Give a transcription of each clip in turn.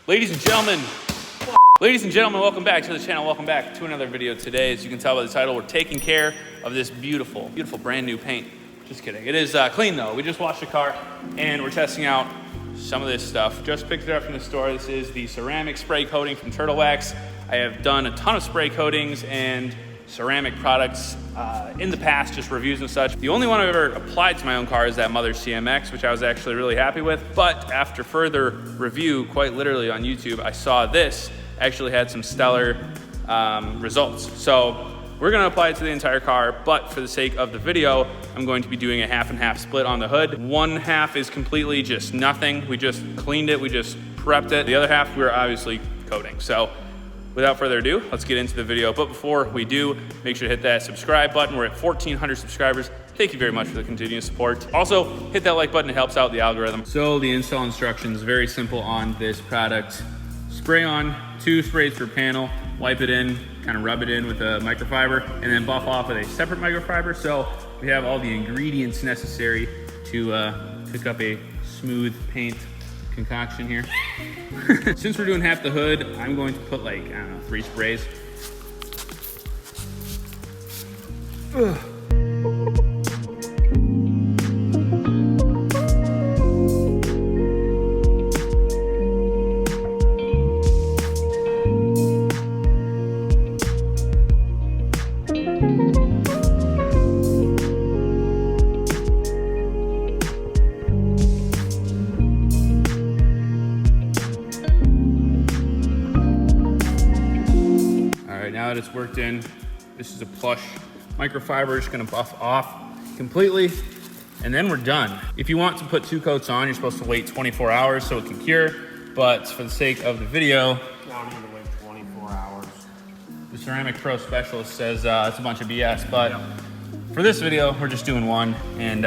Ladies and gentlemen, welcome back to the channel. Welcome back to another video today. As you can tell by the title, we're taking care of this beautiful, beautiful brand new paint. Just kidding. It is clean though. We just washed the car and we're testing out some of this stuff. Just picked it up from the store. This is the ceramic spray coating from Turtle Wax. I have done a ton of spray coatings and ceramic products in the past, just reviews and such. The only one I've ever applied to my own car is that Mother CMX, which I was actually really happy with. But after further review, quite literally on YouTube, I saw this actually had some stellar results. So we're gonna apply it to the entire car, but for the sake of the video, I'm going to be doing a half and half split on the hood. One half is completely just nothing. We just cleaned it, we just prepped it. The other half, we're obviously coating. So without further ado, let's get into the video. But before we do, make sure to hit that subscribe button. We're at 1,400 subscribers. Thank you very much for the continued support. Also, hit that like button, it helps out the algorithm. So the install instructions, very simple on this product. Spray on, 2 sprays per panel, wipe it in, kind of rub it in with a microfiber, and then buff off with a separate microfiber. So we have all the ingredients necessary to pick up a smooth paint concoction here. Since we're doing half the hood, I'm going to put like, I don't know, 3 sprays. Ugh. Now that it's worked in, this is a plush microfiber, just gonna buff off completely, and then we're done. If you want to put 2 coats on, you're supposed to wait 24 hours so it can cure, but for the sake of the video, I don't need to wait 24 hours. The Ceramic Pro Specialist says it's a bunch of BS, but for this video, we're just doing one, and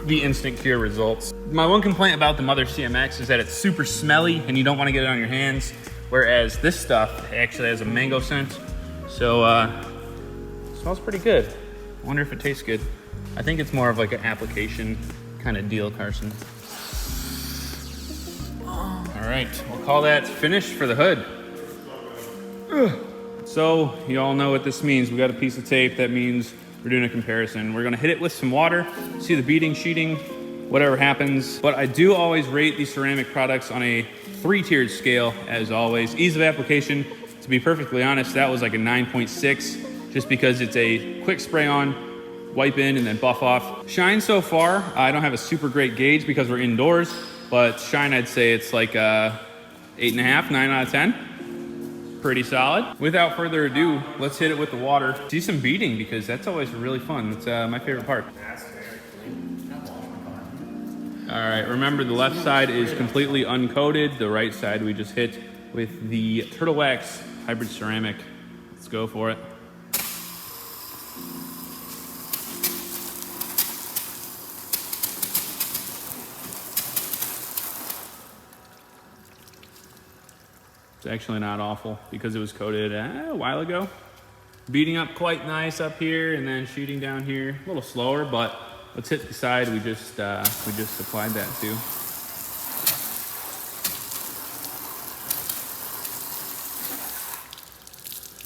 the instant cure results. My one complaint about the Mother CMX is that it's super smelly and you don't wanna get it on your hands. Whereas this stuff actually has a mango scent. So it smells pretty good. I wonder if it tastes good. I think it's more of like an application kind of deal, Carson. All right, we'll call that finished for the hood. So you all know what this means. We got a piece of tape. That means we're doing a comparison. We're gonna hit it with some water, see the beading, sheeting, whatever happens. But I do always rate these ceramic products on a 3-tiered scale, as always. Ease of application, to be perfectly honest, that was like a 9.6, just because it's a quick spray on, wipe in, and then buff off. Shine so far, I don't have a super great gauge because we're indoors, but shine, I'd say it's like a 8.5, 9 out of 10. Pretty solid. Without further ado, let's hit it with the water. See some beading, because that's always really fun. That's my favorite part. All right, remember the left side is completely uncoated. The right side we just hit with the Turtle Wax Hybrid Ceramic. Let's go for it. It's actually not awful because it was coated a while ago. Beading up quite nice up here and then sheeting down here. A little slower, but let's hit the side we just applied that to.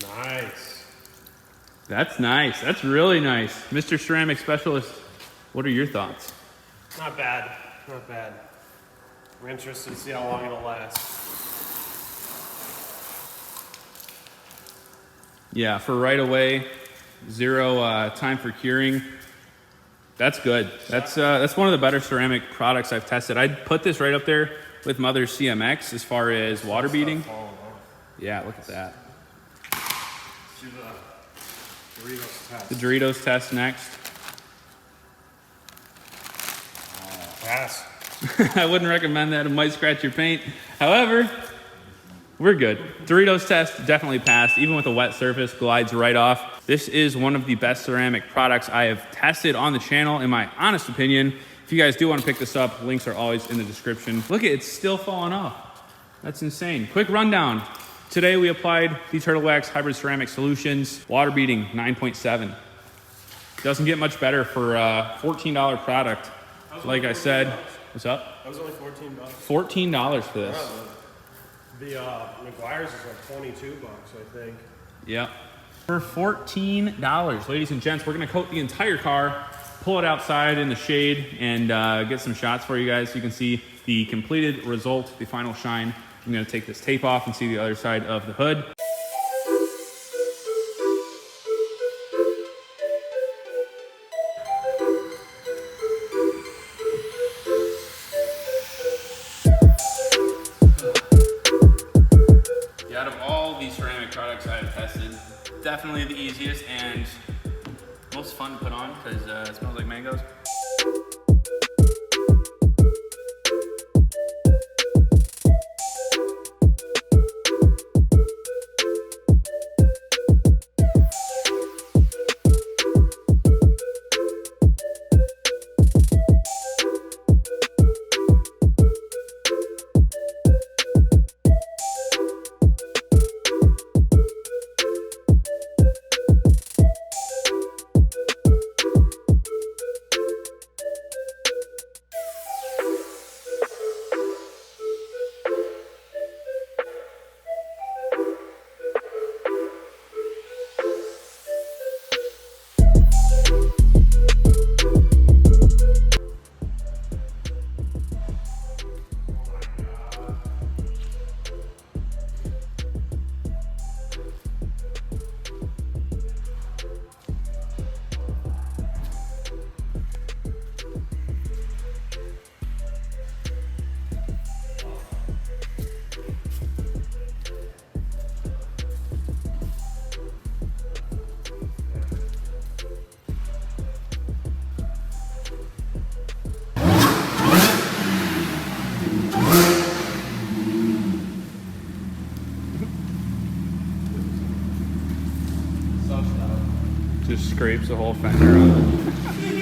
Nice. That's nice. That's really nice. Mr. Ceramic Specialist, what are your thoughts? Not bad. Not bad. We're interested to see how long it'll last. Yeah, for right away, 0 time for curing. That's good. That's one of the better ceramic products I've tested. I'd put this right up there with Mother CMX as far as water beading. Yeah, look at that. Do the Doritos test. The Doritos test next. Pass. I wouldn't recommend that. It might scratch your paint. However, we're good. Doritos test definitely passed. Even with a wet surface, glides right off. This is one of the best ceramic products I have tested on the channel, in my honest opinion. If you guys do want to pick this up, links are always in the description. Look at it, it's still falling off. That's insane. Quick rundown. Today we applied the Turtle Wax Hybrid Ceramic Solutions. Water beading, 9.7. Doesn't get much better for a $14 product. Like I said, what's up? That was only $14. $14 for this. The McGuire's is like 22 bucks, I think. Yep. For $14, ladies and gents, we're gonna coat the entire car, pull it outside in the shade, and get some shots for you guys so you can see the completed result, the final shine. I'm gonna take this tape off and see the other side of the hood. Out of all these ceramic products I have tested, definitely the easiest and most fun to put on because it smells like mangoes. Just scrapes the whole fender off.